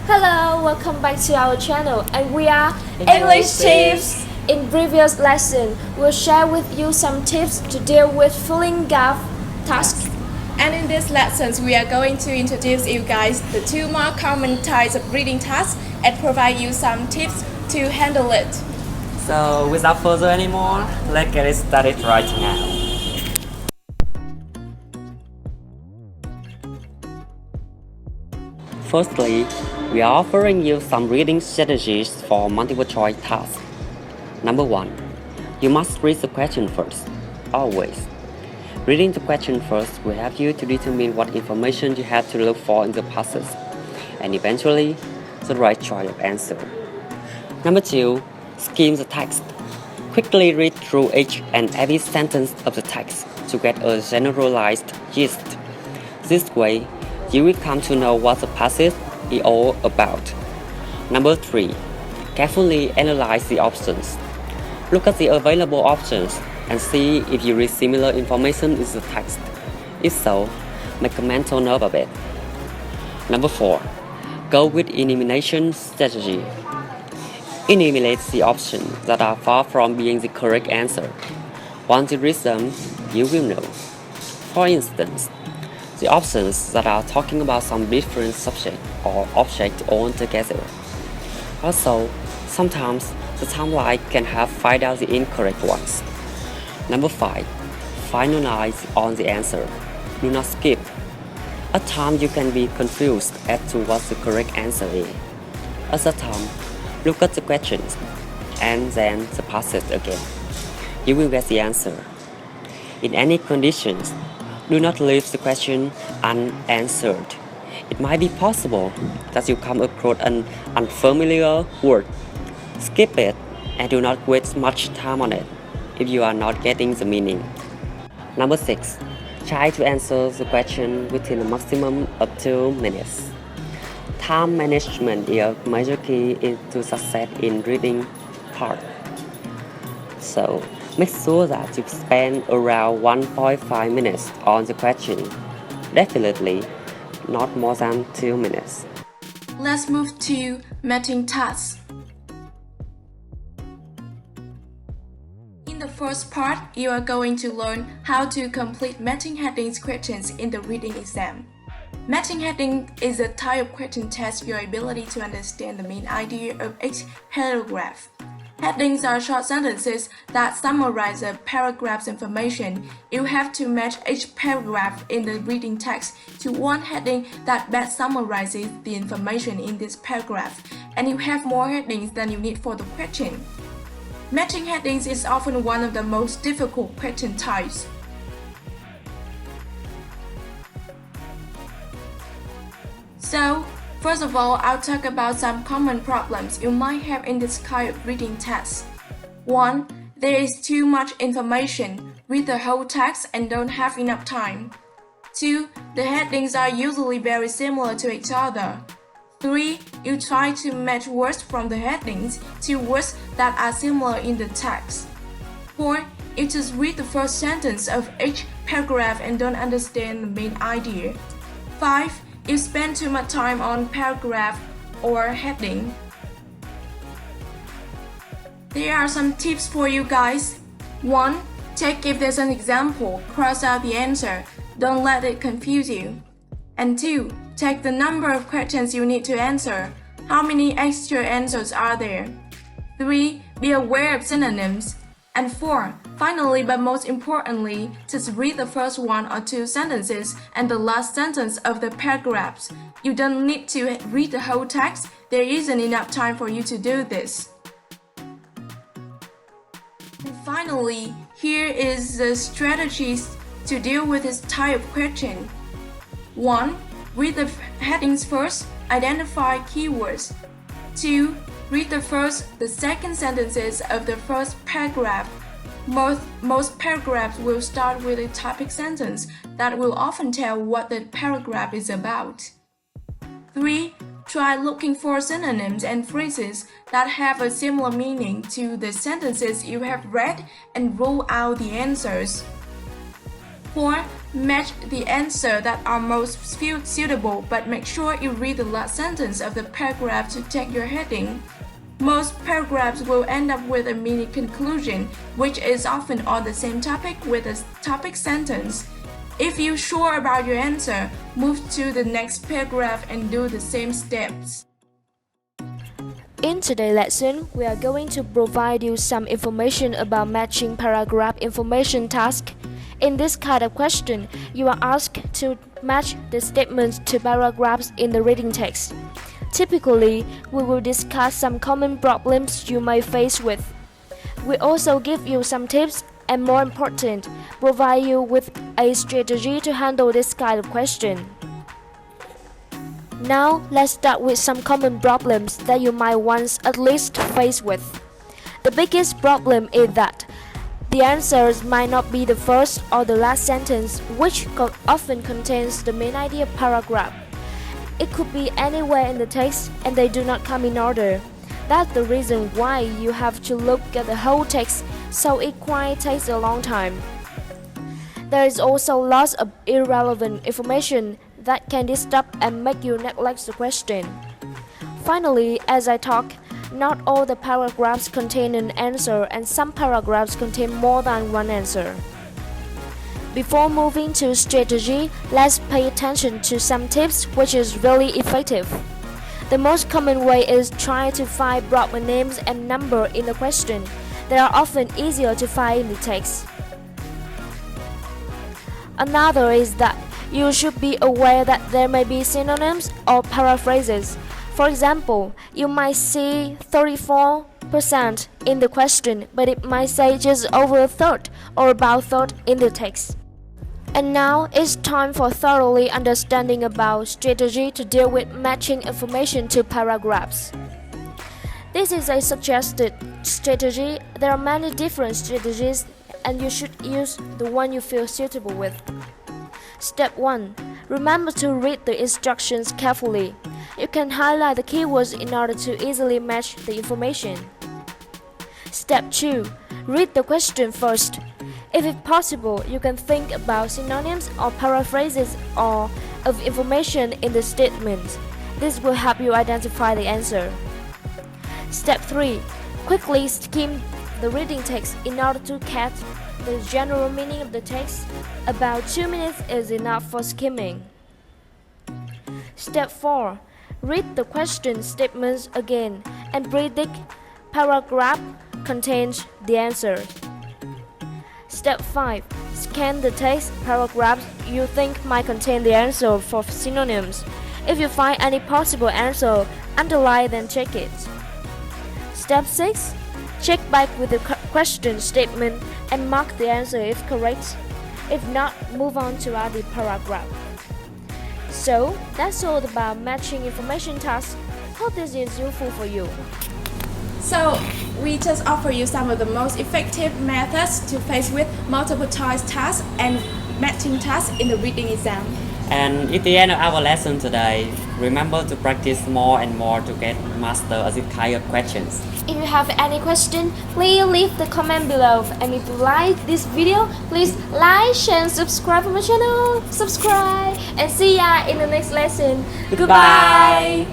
Hello, welcome back to our channel, and we are English Tips. In previous lesson, we'll share with you some tips to deal with filling gap tasks. And in these lessons, we are going to introduce you guys the two more common types of reading tasks and provide you some tips to handle it. So without further anymore, let's get it started right now. Firstly, we are offering you some reading strategies for multiple choice tasks. Number 1. You must read the question first, always. Reading the question first will help you to determine what information you have to look for in the passage, and eventually, the right choice of answer. Number 2. Skim the text. Quickly read through each and every sentence of the text to get a generalized gist. This way, you will come to know what the passage is all about. Number 3. Carefully analyze the options. Look at the available options and see if you read similar information in the text. If so, make a mental note of it. Number 4. Go with elimination strategy. Eliminate the options that are far from being the correct answer. Once you read them, you will know. For instance, the options that are talking about some different subject or object altogether. Also, sometimes the timeline can help find out the incorrect ones. Number 5. Finalize on the answer. Do not skip. At times you can be confused as to what the correct answer is. At that time, look at the questions and then the passage again. You will get the answer. In any conditions, do not leave the question unanswered. It might be possible that you come across an unfamiliar word. Skip it and do not waste much time on it if you are not getting the meaning. Number 6. Try to answer the question within a maximum of 2 minutes. Time management is a major key to success in reading part. So, make sure that you spend around 1.5 minutes on the question. Definitely not more than 2 minutes. Let's move to matching tasks. In the first part, you are going to learn how to complete matching headings questions in the reading exam. Matching heading is a type of question test your ability to understand the main idea of each paragraph. Headings are short sentences that summarize a paragraph's information. You have to match each paragraph in the reading text to one heading that best summarizes the information in this paragraph, and you have more headings than you need for the question. Matching headings is often one of the most difficult question types. So, first of all, I'll talk about some common problems you might have in this kind of reading test. 1. There is too much information. Read the whole text and don't have enough time. 2. The headings are usually very similar to each other. 3. You try to match words from the headings to words that are similar in the text. 4. You just read the first sentence of each paragraph and don't understand the main idea. 5. You spend too much time on paragraph or heading. There are some tips for you guys. 1. Check if there's an example, cross out the answer, don't let it confuse you. And 2. Check the number of questions you need to answer. How many extra answers are there? 3. Be aware of synonyms. And 4. Finally, but most importantly, just read the first 1 or 2 sentences and the last sentence of the paragraphs. You don't need to read the whole text. There isn't enough time for you to do this. And finally, here is the strategies to deal with this type of question. 1. Read the headings first. Identify keywords. 2. Read the second sentences of the first paragraph. Most paragraphs will start with a topic sentence that will often tell what the paragraph is about. 3. Try looking for synonyms and phrases that have a similar meaning to the sentences you have read and rule out the answers. 4. Match the answer that are most suitable, but make sure you read the last sentence of the paragraph to check your heading. Most paragraphs will end up with a mini conclusion, which is often on the same topic with a topic sentence. If you're sure about your answer, move to the next paragraph and do the same steps. In today's lesson, we are going to provide you some information about matching paragraph information task. In this kind of question, you are asked to match the statements to paragraphs in the reading text. Typically, we will discuss some common problems you may face with. We also give you some tips and, more important, provide you with a strategy to handle this kind of question. Now, let's start with some common problems that you might once at least face with. The biggest problem is that the answers might not be the first or the last sentence, which often contains the main idea of paragraph. It could be anywhere in the text and they do not come in order. That's the reason why you have to look at the whole text, so it quite takes a long time. There is also lots of irrelevant information that can disturb and make you neglect the question. Finally, as I talk, not all the paragraphs contain an answer and some paragraphs contain more than one answer. Before moving to strategy, let's pay attention to some tips which is really effective. The most common way is try to find proper names and number in the question. They are often easier to find in the text. Another is that you should be aware that there may be synonyms or paraphrases. For example, you might see 34% in the question, but it might say just over a third or about a third in the text. And now it's time for thoroughly understanding about strategy to deal with matching information to paragraphs. This is a suggested strategy. There are many different strategies and you should use the one you feel suitable with. Step 1. Remember to read the instructions carefully. You can highlight the keywords in order to easily match the information. Step 2. Read the question first. If it's possible, you can think about synonyms or paraphrases or of information in the statement. This will help you identify the answer. Step 3. Quickly skim the reading text in order to catch the general meaning of the text. About 2 minutes is enough for skimming. Step 4. Read the question statements again and predict paragraph contains the answer. Step 5. Scan the text paragraphs you think might contain the answer for synonyms. If you find any possible answer, underline and check it. Step 6. Check back with the question statement and mark the answer if correct. If not, move on to other paragraph. So, that's all about matching information tasks. Hope this is useful for you. So, we just offer you some of the most effective methods to face with multiple choice tasks and matching tasks in the reading exam. And at the end of our lesson today, remember to practice more and more to get master of this kind of questions. If you have any question, please leave the comment below. And if you like this video, please like, share, and subscribe to my channel. Subscribe and see ya in the next lesson. Goodbye.